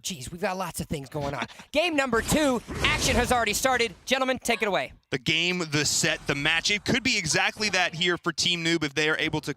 Geez, we've got lots of things going on. Game number 2, action has already started. Gentlemen, take it away. The game, the set, the match. It could be exactly that here for Team Noob if they are able to,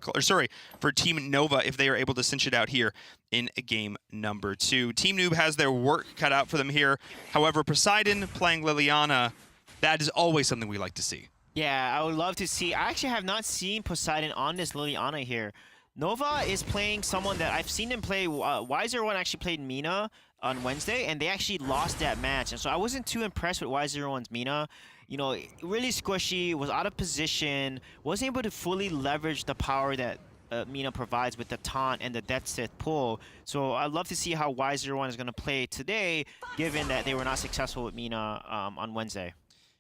for Team Nova if they are able to cinch it out here in game number 2. Team Noob has their work cut out for them here. However, Poseidon playing Liliana, that is always something we like to see. Yeah, I would love to see. I actually have not seen Poseidon on this Liliana here. Nova is playing someone that I've seen him play. Y01 actually played Mina on Wednesday, and they actually lost that match. And so I wasn't too impressed with Y01's Mina. You know, really squishy, was out of position, wasn't able to fully leverage the power that Mina provides with the taunt and the Death Sith pull. So I'd love to see how Y01 is going to play today, given that they were not successful with Mina on Wednesday.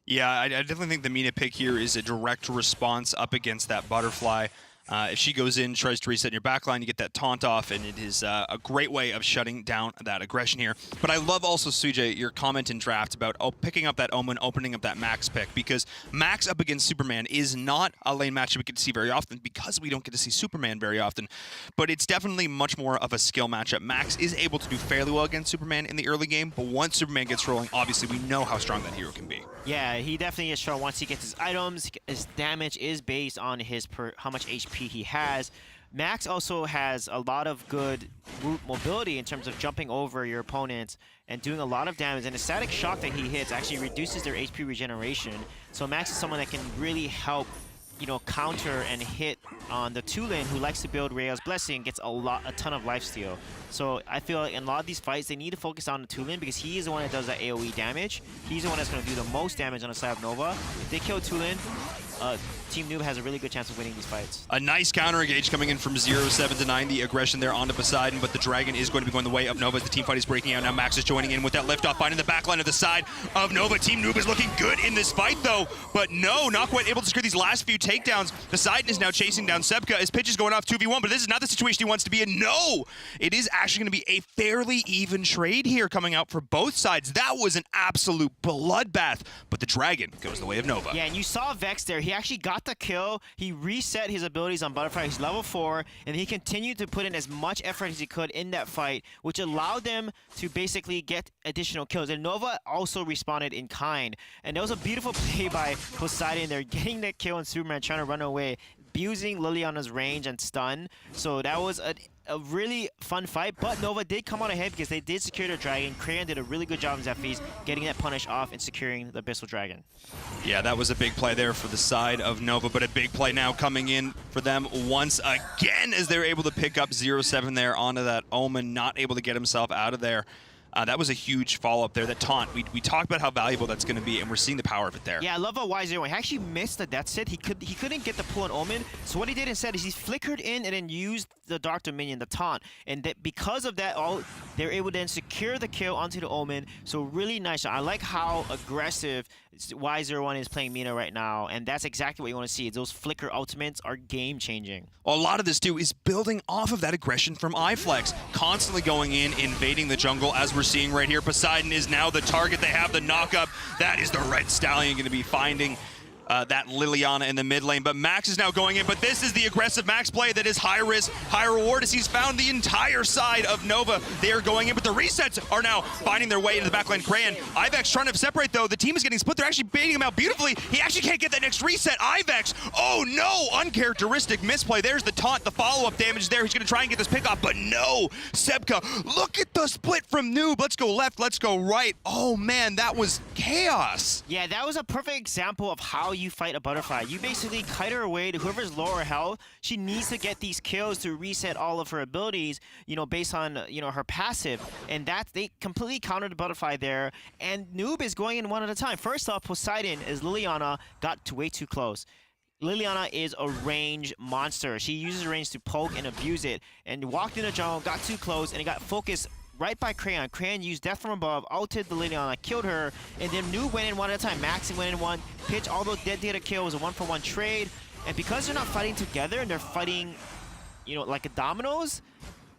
Yeah, I definitely think the Mina pick here is a direct response up against that Butterfly. If she goes in, tries to reset your backline, you get that taunt off, and it is a great way of shutting down that aggression here. But I love also, Sujay, your comment in draft about picking up that Omen, opening up that Max pick, because Max up against Superman is not a lane match we get to see very often because we don't get to see Superman very often. But it's definitely much more of a skill matchup. Max is able to do fairly well against Superman in the early game, but once Superman gets rolling, obviously we know how strong that hero can be. Yeah, he definitely is strong once he gets his items. His damage is based on his how much HP he has. Max also has a lot of good root mobility in terms of jumping over your opponents and doing a lot of damage. And the static shock that he hits actually reduces their HP regeneration. So Max is someone that can really help, you know, counter and hit on the Tulin, who likes to build Raya's Blessing, gets a ton of lifesteal. So I feel like in a lot of these fights, they need to focus on the Tulin because he is the one that does that AoE damage. He's the one that's going to do the most damage on the side of Nova. If they kill Tulin, Team Noob has a really good chance of winning these fights. A nice counter engage coming in from 0-7 to 9. The aggression there onto Poseidon, but the Dragon is going to be going the way of Nova as the team fight is breaking out. Now Max is joining in with that liftoff, finding the backline of the side of Nova. Team Noob is looking good in this fight, though, but no, not quite able to secure these last few takedowns. Poseidon is now chasing down Sebka. His pitch is going off 2v1, but this is not the situation he wants to be in. No! It is actually going to be a fairly even trade here coming out for both sides. That was an absolute bloodbath, but the Dragon goes the way of Nova. Yeah, and you saw Vex there. He actually got the kill. He reset his abilities on Butterfly. He's level 4, and he continued to put in as much effort as he could in that fight, which allowed them to basically get additional kills. And Nova also responded in kind. And that was a beautiful play by Poseidon there, getting that kill on Superman, trying to run away, abusing Liliana's range and stun. So that was a really fun fight, but Nova did come out ahead because they did secure the Dragon. Crayon did a really good job in Zephyrs getting that punish off and securing the Abyssal Dragon. Yeah, that was a big play there for the side of Nova, but a big play now coming in for them once again as they're able to pick up 0-7 there onto that Omen, not able to get himself out of there. That was a huge follow-up there. That taunt, we talked about how valuable that's going to be, and we're seeing the power of it there. Yeah, I love how Y01. He actually missed the Death Sith. He couldn't get the pull on Omen, so what he did instead is he flickered in and then used the Dark Dominion, the taunt, and that because of that, they're able to then secure the kill onto the Omen. So really nice. I like how aggressive Y01 is playing Mina right now, and that's exactly what you want to see. Those flicker ultimates are game-changing. Well, a lot of this, too, is building off of that aggression from iFlex, constantly going in, invading the jungle, as we're seeing right here. Poseidon is now the target. They have the knock-up. That is the Red Stallion going to be finding that Liliana in the mid lane, but Max is now going in, but this is the aggressive Max play that is high risk, high reward as he's found the entire side of Nova. They are going in, but the resets are now finding their way into the backline. Crayon, Ivex trying to separate though. The team is getting split. They're actually baiting him out beautifully. He actually can't get that next reset. Ivex, oh no, uncharacteristic misplay. There's the taunt, the follow-up damage there. He's gonna try and get this pick off, but no. Sebka, look at the split from Noob. Let's go left, let's go right. Oh man, that was chaos. Yeah, that was a perfect example of how you fight a Butterfly. You basically kite her away to whoever's lower health. She needs to get these kills to reset all of her abilities, you know, based on, you know, her passive. And that they completely countered the Butterfly there. And Noob is going in one at a time. First off, Poseidon is Liliana got way too close. Liliana is a range monster. She uses range to poke and abuse it. And walked in the jungle, got too close, and it got focused right by Crayon. Crayon used Death from Above, ulted the Liliana, killed her, and then Noob went in one at a time. Max went in one. Pitch, although dead data kill, was a 1-for-1 trade. And because they're not fighting together and they're fighting, you know, like a dominoes,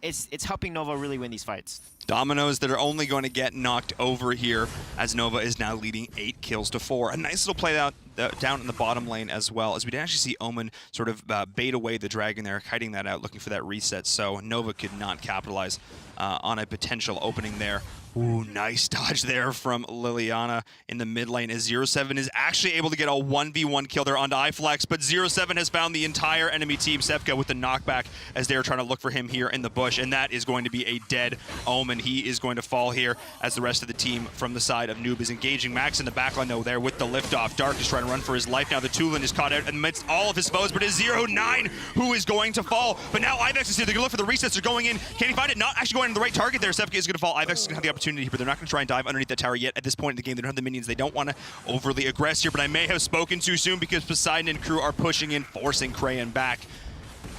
it's helping Nova really win these fights. Dominoes that are only going to get knocked over here as Nova is now leading 8 kills to 4. A nice little play out down in the bottom lane as well, as we did actually see Omen sort of bait away the dragon there, kiting that out, looking for that reset, so Nova could not capitalize on a potential opening there. Ooh, nice dodge there from Liliana in the mid lane as 0-7 is actually able to get a 1v1 kill there onto iFlex, but 0-7 has found the entire enemy team, Sevka with the knockback as they're trying to look for him here in the bush, and that is going to be a dead Omen. He is going to fall here as the rest of the team from the side of Noob is engaging. Max in the backline though there with the liftoff. Dark is trying to run for his life now. The Tulin is caught out amidst all of his foes, but it's 0-9 who is going to fall. But now Ivex is here. They're going to look for the resets. They're going in. Can he find it? Not actually going to the right target there. Sevka is going to fall. Ivex is going to have the opportunity here, but they're not going to try and dive underneath that tower yet at this point in the game. They don't have the minions. They don't want to overly aggress here, but I may have spoken too soon because Poseidon and crew are pushing in, forcing Crayon back.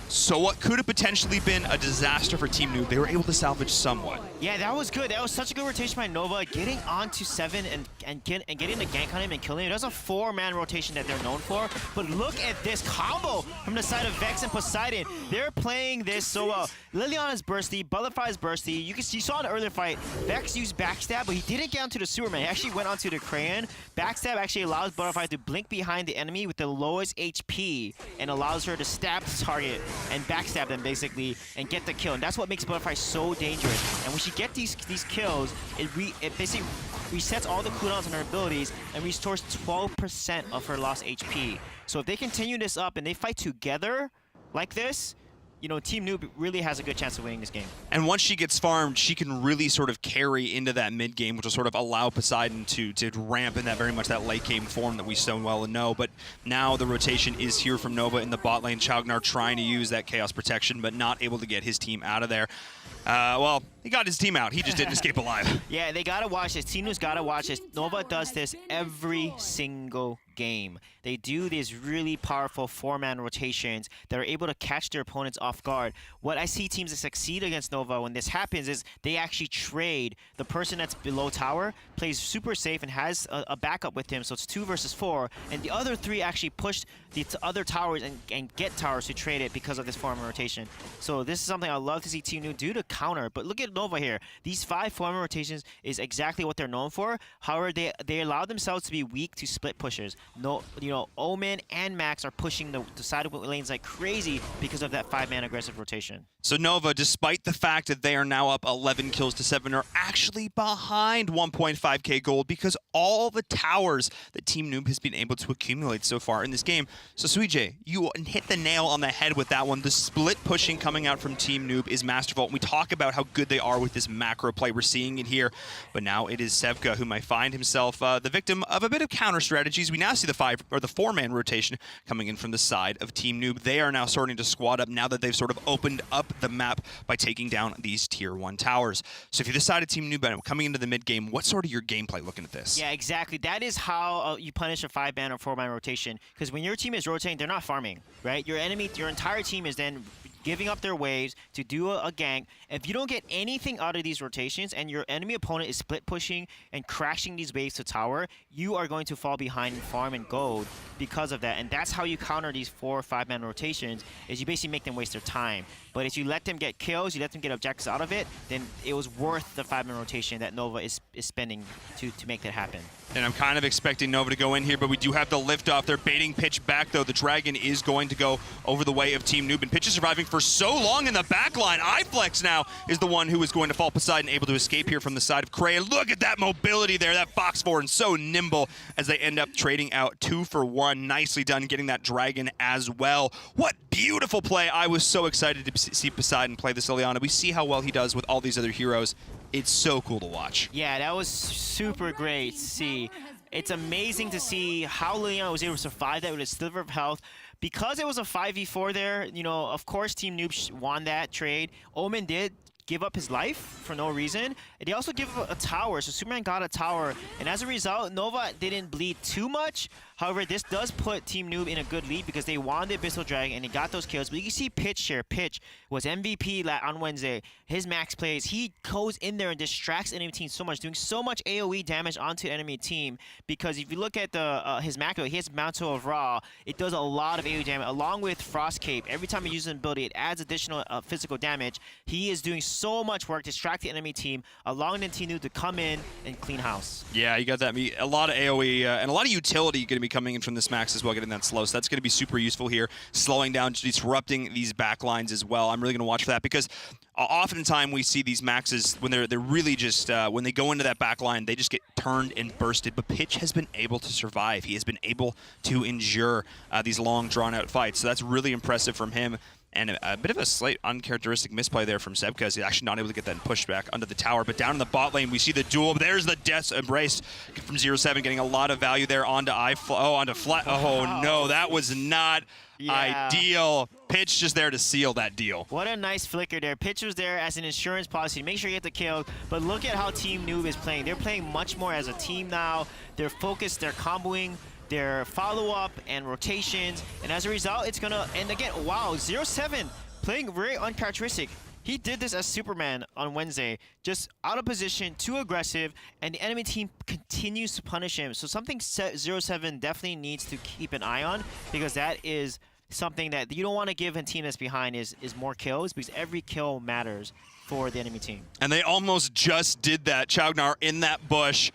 So what could have potentially been a disaster for Team Noob, they were able to salvage somewhat. Yeah, that was good. That was such a good rotation by Nova, getting onto 7 and getting the gank on him and killing him. That's a 4-man rotation that they're known for. But look at this combo from the side of Vex and Poseidon. They're playing this so well. Liliana's bursty, Butterfly's bursty. You saw in the earlier fight, Vex used backstab, but he didn't get onto the Superman. He actually went onto the Crayon. Backstab actually allows Butterfly to blink behind the enemy with the lowest HP and allows her to stab the target and backstab them basically and get the kill. And that's what makes Butterfly so dangerous. And when she gets these kills, it basically resets all the cooldowns on her abilities and restores 12% of her lost HP. So if they continue this up and they fight together like this, you know, Team Noob really has a good chance of winning this game. And once she gets farmed, she can really sort of carry into that mid game, which will sort of allow Poseidon to ramp in that very much that late game form that we so well know. But now the rotation is here from Nova in the bot lane. Chaugnar trying to use that Chaos Protection, but not able to get his team out of there. Well, he got his team out. He just didn't escape alive. Yeah, they gotta watch this. Team Noob's gotta watch this. Nova does this every single game. They do these really powerful 4-man rotations that are able to catch their opponents off guard. What I see teams that succeed against Nova when this happens is they actually trade. The person that's below tower plays super safe and has a backup with him, so it's 2 versus 4, and the other 3 actually push the other towers and get towers to trade it because of this 4-man rotation. So this is something I love to see Team Noob do to counter. But look at Nova here. These 5 4-man rotations is exactly what they're known for. However, they allow themselves to be weak to split pushers. No, you know, Omen and Max are pushing the side of lanes like crazy because of that 5-man aggressive rotation. So Nova, despite the fact that they are now up 11 kills to 7, are actually behind 1.5k gold because all the towers that Team Noob has been able to accumulate so far in this game. So Suijay, you hit the nail on the head with that one. The split pushing coming out from Team Noob is masterful. We talk about how good they are with this macro play. We're seeing it here, but now it is Sevka who might find himself the victim of a bit of counter strategies. We now see the 4-man rotation coming in from the side of Team Noob. They are now starting to squad up now that they've sort of opened up the map by taking down these tier 1 towers. So if you decided Team Noob coming into the mid game, what's sort of your gameplay looking at this? Yeah, exactly. That is how you punish a 5-man or 4-man rotation. Because when your team is rotating, they're not farming, right? Your entire team is then giving up their waves to do a gank. If you don't get anything out of these rotations and your enemy opponent is split pushing and crashing these waves to tower, you are going to fall behind in farm and gold because of that. And that's how you counter these 4 or 5-man rotations, is you basically make them waste their time. But if you let them get kills, you let them get objectives out of it, then it was worth the 5-man rotation that Nova is spending to make that happen. And I'm kind of expecting Nova to go in here, but we do have the lift off. They're baiting Pitch back, though. The Dragon is going to go over the way of Team Noob, and Pitch is surviving for so long in the back line. iFlex now is the one who is going to fall. Poseidon able to escape here from the side of Cray. Look at that mobility there. That Fox 4 and so nimble as they end up trading out 2 for 1. Nicely done getting that Dragon as well. What beautiful play. I was so excited to see Poseidon play this Liliana. We see how well he does with all these other heroes. It's so cool to watch. Yeah, that was super great to see. It's amazing to see how Liliana was able to survive that with a sliver of health. Because it was a 5v4 there, you know, of course Team Noob won that trade. Omen did give up his life for no reason. They also give up a tower, so Superman got a tower, and as a result, Nova didn't bleed too much. However, this does put Team Noob in a good lead because they won the Abyssal Dragon and they got those kills. But you can see Pitch here. Pitch was MVP on Wednesday. his max plays, he goes in there and distracts enemy team so much, doing so much AoE damage onto enemy team. Because if you look at the his macro, he has Mantle of Ra. It does a lot of AoE damage along with Frost Cape. Every time he uses an ability, it adds additional physical damage. He is doing so much work, distracting the enemy team, allowing the team to come in and clean house. Yeah, you got that. A lot of AoE and a lot of utility going to be coming in from this max as well, getting that slow. So that's going to be super useful here, slowing down, disrupting these back lines as well. I'm really going to watch for that because oftentimes we see these maxes when they're really just when they go into that back line, they just get turned and bursted. But Pitch has been able to survive. He has been able to endure these long, drawn-out fights. So that's really impressive from him. And a bit of a slight uncharacteristic misplay there from Sebka, as he's actually not able to get that push back under the tower. But down in the bot lane, we see the duel. There's the Death's Embrace from 0-7, getting a lot of value there onto onto Flat. Oh no, that was not ideal. Pitch just there to seal that deal. What a nice flicker there. Pitch was there as an insurance policy to make sure you get the kill. But look at how Team Noob is playing. They're playing much more as a team now. They're focused, they're comboing their follow-up and rotations, and as a result, it's gonna, and again, wow, 0-7 playing very uncharacteristic. He did this as Superman on Wednesday, just out of position, too aggressive, and the enemy team continues to punish him. So something 0-7 definitely needs to keep an eye on, because that is something that you don't want to give a team that's behind is more kills, because every kill matters for the enemy team. And they almost just did that. Chaugnar in that bush.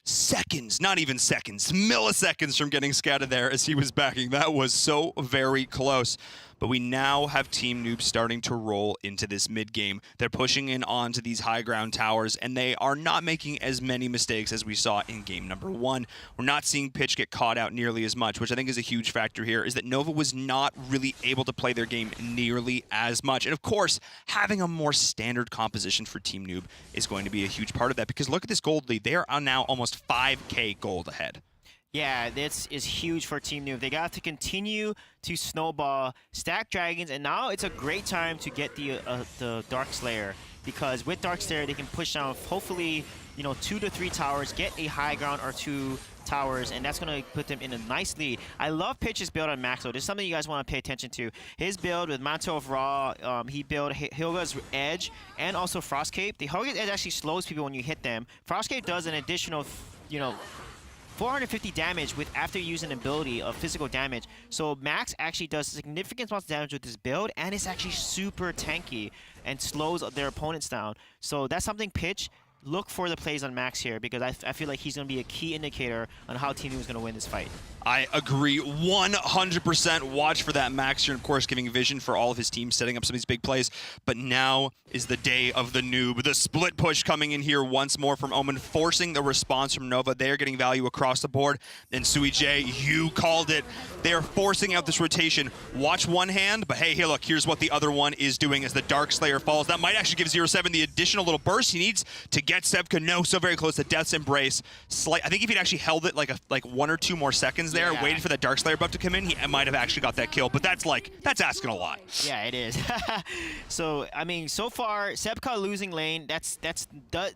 Seconds, not even seconds, milliseconds from getting scattered there as he was backing. That was so very close. But we now have Team Noob starting to roll into this mid-game. They're pushing in onto these high ground towers, and they are not making as many mistakes as we saw in game number 1. We're not seeing Pitch get caught out nearly as much, which I think is a huge factor here, is that Nova was not really able to play their game nearly as much. And of course, having a more standard composition for Team Noob is going to be a huge part of that, because look at this gold lead. They are now almost 5K gold ahead. Yeah, this is huge for Team Noob. They got to continue to snowball, stack dragons, and now it's a great time to get the Dark Slayer, because with Dark Slayer they can push down hopefully 2 to 3 towers, get a high ground or 2 towers, and that's going to put them in a nice lead. I love Pitch's build on Maxo. This is something you guys want to pay attention to. His build with Mantle of Ra, he built Hilga's Edge and also Frost Cape. The Hilga's Edge actually slows people when you hit them. Frost Cape does an additional, 450 damage with after using an ability of physical damage. So Max actually does significant amounts of damage with this build, and it's actually super tanky and slows their opponents down. So that's something Pitch, look for the plays on Max here, because I feel like he's going to be a key indicator on how Team Noob is going to win this fight. I agree 100%. Watch for that Max here, and of course giving vision for all of his team, setting up some of these big plays. But now is the day of the Noob. The split push coming in here once more from Omen, forcing the response from Nova. They are getting value across the board. And Sui J, you called it. They are forcing out this rotation. Watch one hand, but hey, look, here's what the other one is doing as the Dark Slayer falls. That might actually give 0-7 the additional little burst he needs to get Sebka. No, so very close to Death's Embrace. I think if he'd actually held it like 1 or 2 more seconds there, waited for that Dark Slayer buff to come in, he might have actually got that kill. But that's asking a lot. Yeah, it is. So, I mean, so far, Sebka losing lane, that's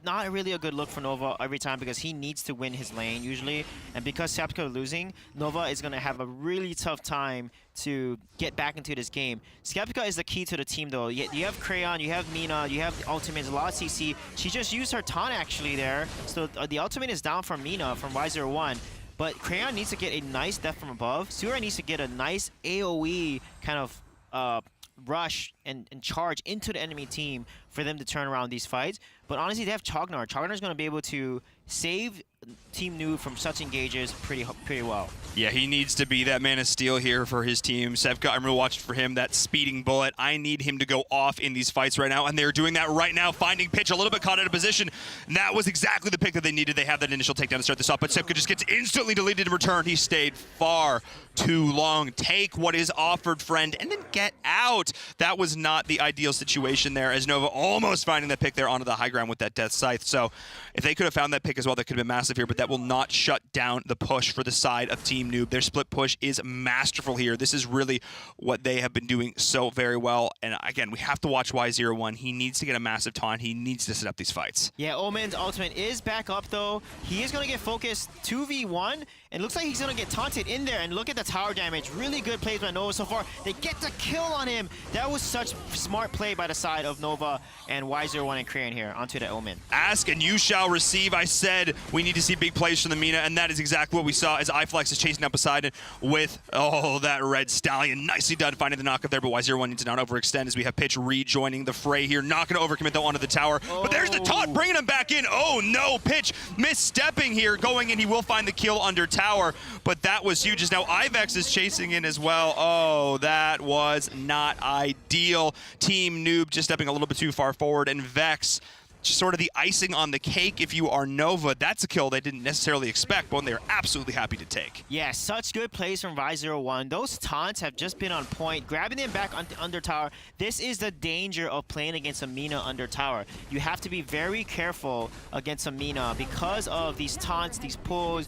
not really a good look for Nova every time, because he needs to win his lane usually. And because Sebka losing, Nova is going to have a really tough time to get back into this game. Skeptica is the key to the team, though. You have Crayon, you have Mina, you have the ultimates, a lot of CC. She just used her taunt actually there. So the ultimate is down from Mina from Y01. But Crayon needs to get a nice death from above. Sura needs to get a nice AoE kind of rush and charge into the enemy team for them to turn around these fights. But honestly, they have Chaugnar. Chagnar's going to be able to save Team Noob from such engages pretty well. Yeah, he needs to be that man of steel here for his team. Sevka, I'm really watching for him, that speeding bullet. I need him to go off in these fights right now, and they're doing that right now, finding Pitch a little bit caught out of position. And that was exactly the pick that they needed. They have that initial takedown to start this off, but Sevka just gets instantly deleted in return. He stayed far too long. Take what is offered, friend, and then get out. That was not the ideal situation there, as Nova almost finding that pick there onto the high ground with that Death Scythe. So if they could have found that pick as well, that could have been massive. here, but that will not shut down the push for the side of Team Noob. Their split push is masterful here. This is really what they have been doing so very well. And again, we have to watch Y01. He needs to get a massive taunt. He needs to set up these fights. Yeah, Omen's ultimate is back up, though. He is going to get focused 2v1, and looks like he's going to get taunted in there. And look at the tower damage. Really good plays by Nova so far. They get the kill on him. That was such smart play by the side of Nova and Y01 and Korean here onto the Omen. Ask and you shall receive. I said we need to see big plays from the Mina, and that is exactly what we saw as iFlex is chasing down Poseidon with, oh, that Red Stallion. Nicely done finding the knockup there, but Y01 needs to not overextend as we have Pitch rejoining the fray here. Not going to overcommit, though, onto the tower. But there's the taunt, bringing him back in. Oh, no, Pitch misstepping here, going in. He will find the kill under tower, but that was huge. As now Ivex is chasing in as well. Oh, that was not ideal. Team Noob just stepping a little bit too far forward, and Vex just sort of the icing on the cake. If you are Nova, that's a kill they didn't necessarily expect, but they're absolutely happy to take. Yeah, such good plays from Vi01. Those taunts have just been on point, grabbing them back under tower. This is the danger of playing against a Mina under tower. You have to be very careful against a Mina because of these taunts, these pulls.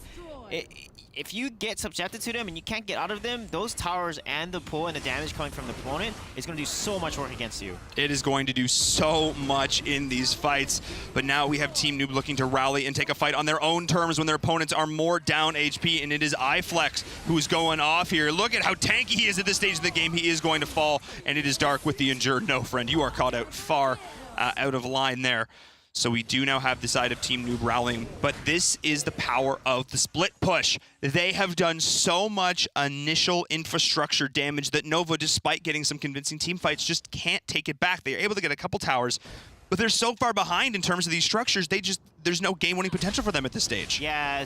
If you get subjected to them and you can't get out of them, those towers and the pull and the damage coming from the opponent is going to do so much work against you. It is going to do so much in these fights, but now we have Team Noob looking to rally and take a fight on their own terms when their opponents are more down HP, and it is iFlex who's going off here. Look at how tanky he is at this stage of the game. He is going to fall, and it is dark with the injured. No, friend, you are caught out far out of line there. So we do now have the side of Team Noob rallying, but this is the power of the split push. They have done so much initial infrastructure damage that Nova, despite getting some convincing team fights, just can't take it back. They are able to get a couple towers, but they're so far behind in terms of these structures, there's no game-winning potential for them at this stage. Yeah,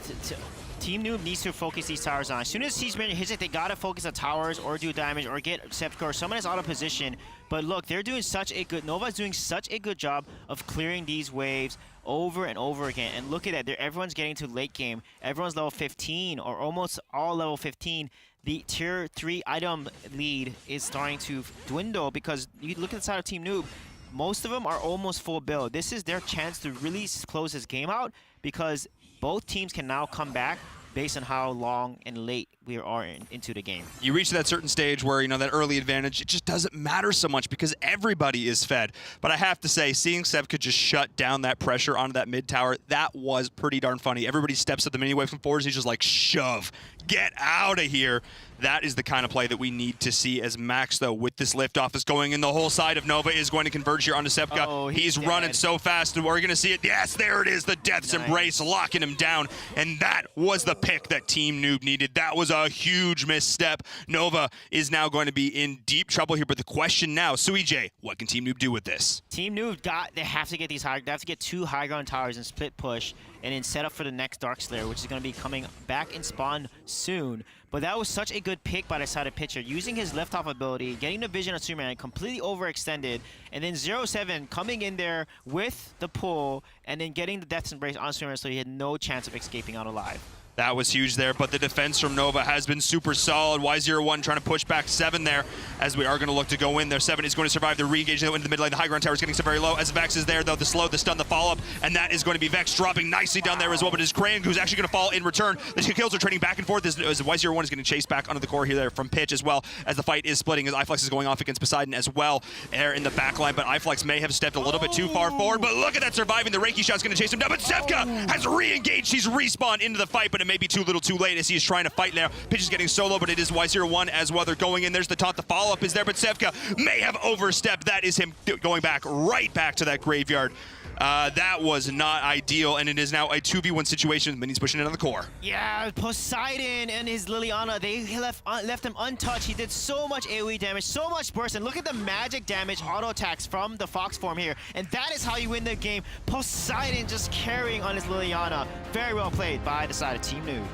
Team Noob needs to focus these towers on. As soon as he's hits it, they gotta focus on towers or do damage or get Sepka or someone is out of position. But look, they're doing Nova's doing such a good job of clearing these waves over and over again. And look at that, everyone's getting to late game. Everyone's level 15 or almost all level 15. The tier 3 item lead is starting to dwindle because you look at the side of Team Noob, most of them are almost full build. This is their chance to really close this game out because both teams can now come back based on how long and late we are into the game. You reach that certain stage where, you know, that early advantage, it just doesn't matter so much because everybody is fed. But I have to say, seeing Sevka just shut down that pressure onto that mid tower, that was pretty darn funny. Everybody steps at the mini wave from forwards, he's just like, shove, get out of here. That is the kind of play that we need to see as Max, though, with this liftoff is going in. The whole side of Nova is going to converge here onto Sepka. Oh, he's running so fast, and we're going to see it. Yes, there it is, the Death's Embrace, locking him down. And that was the pick that Team Noob needed. That was a huge misstep. Nova is now going to be in deep trouble here, but the question now, SuiJ, what can Team Noob do with this? Team Noob, they have to get these high, they have to get 2 high ground towers and split push, and then set up for the next Dark Slayer, which is going to be coming back in spawn soon. But that was such a good pick by the side of Pitcher, using his left-off ability, getting the vision of Superman, completely overextended, and then 0-7 coming in there with the pull, and then getting the Death's Embrace on Superman, so he had no chance of escaping out alive. That was huge there, but the defense from Nova has been super solid. Y01 trying to push back 7 there, as we are going to look to go in there. 7 is going to survive the re-engage into the mid lane. The high ground tower is getting so very low as Vex is there, though. The slow, the stun, the follow-up, and that is going to be Vex dropping nicely down there as well, but it is Crane who's actually going to fall in return. The 2 kills are trading back and forth as Y01 is getting chased back onto the core here there from Pitch as well, as the fight is splitting, as iFlex is going off against Poseidon as well there in the back line, but iFlex may have stepped a little bit too far forward, but look at that surviving. The Reiki shot's going to chase him down, but Sevka has re-engaged. He's respawned into the fight, but it may be too little too late as he is trying to fight now. Pitch is getting solo, but it is Y01 as well. They're going in. There's the taunt. The follow-up is there, but Sevka may have overstepped. That is him going back right back to that graveyard. That was not ideal, and it is now a 2v1 situation. Minnie's pushing it on the core. Yeah, Poseidon and his Liliana, they left him untouched. He did so much AoE damage, so much burst, and look at the magic damage auto attacks from the Fox form here, and that is how you win the game. Poseidon just carrying on his Liliana. Very well played by the side of Team Noob.